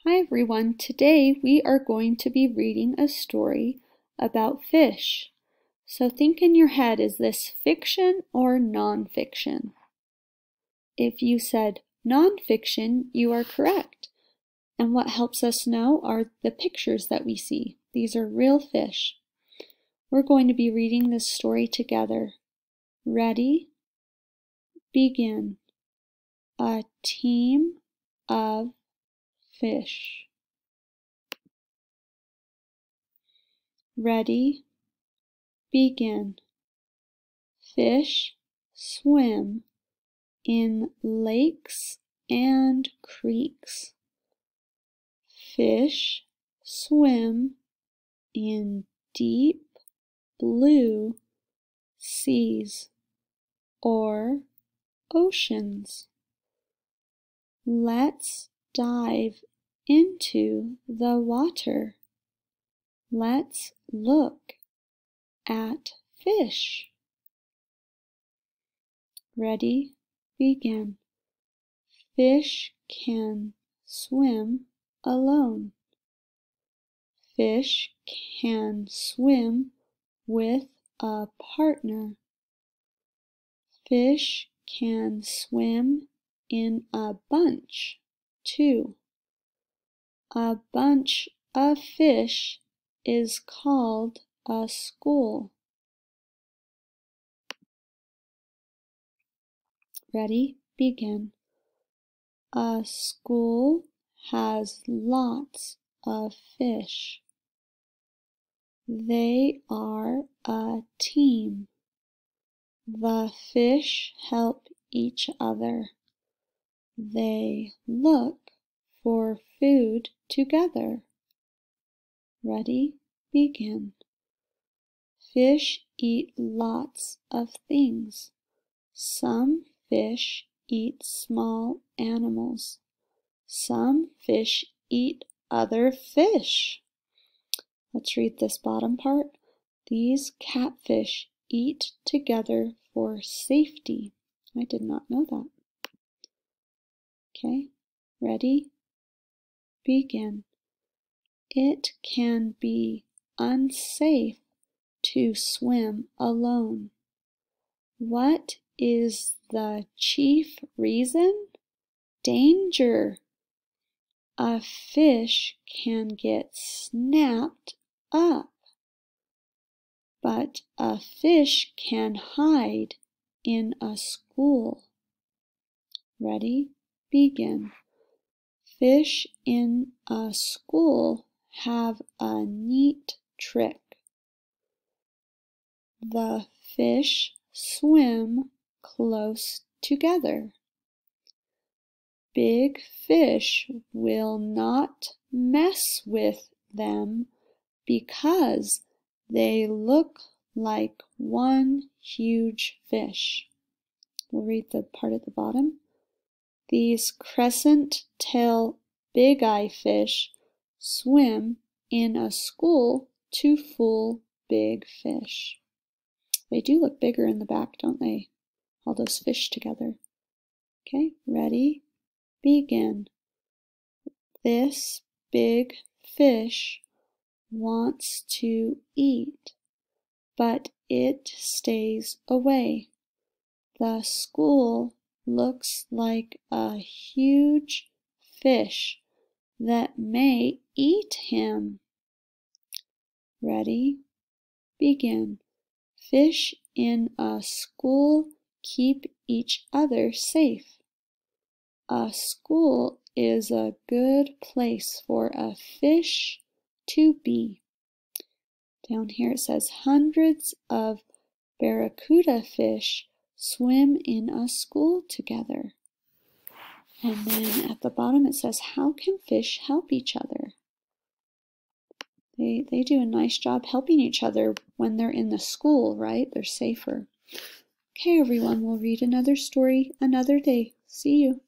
Hi everyone, today we are going to be reading a story about fish. So think in your head, is this fiction or nonfiction? If you said nonfiction, you are correct. And what helps us know are the pictures that we see. These are real fish. We're going to be reading this story together. Ready? Begin. A team of fish. Ready? Begin. Fish swim in lakes and creeks. Fish swim in deep blue seas or oceans. Let's dive into the water. Let's look at fish. Ready? Begin. Fish can swim alone. Fish can swim with a partner. Fish can swim in a bunch, too. A bunch of fish is called a school. Ready? Begin. A school has lots of fish. They are a team. The fish help each other. They look for food together. Ready? Begin. Fish eat lots of things. Some fish eat small animals. Some fish eat other fish. Let's read this bottom part. These catfish eat together for safety. I did not know that. Okay, ready? Begin. It can be unsafe to swim alone. What is the chief reason? Danger. A fish can get snapped up, but a fish can hide in a school. Ready? Begin. Fish in a school have a neat trick. The fish swim close together. Big fish will not mess with them because they look like one huge fish. We'll read the part at the bottom. These crescent-tail big-eye fish swim in a school to fool big fish. They do look bigger in the back, don't they? All those fish together. Okay, ready? Begin. This big fish wants to eat, but it stays away. The school looks like a huge fish that may eat him. Ready? Begin. Fish in a school keep each other safe. A school is a good place for a fish to be. Down here it says hundreds of barracuda fish swim in a school together. And then at the bottom it says, how can fish help each other? They do a nice job helping each other when they're in the school, right? They're safer. Okay, everyone, we'll read another story another day. See you.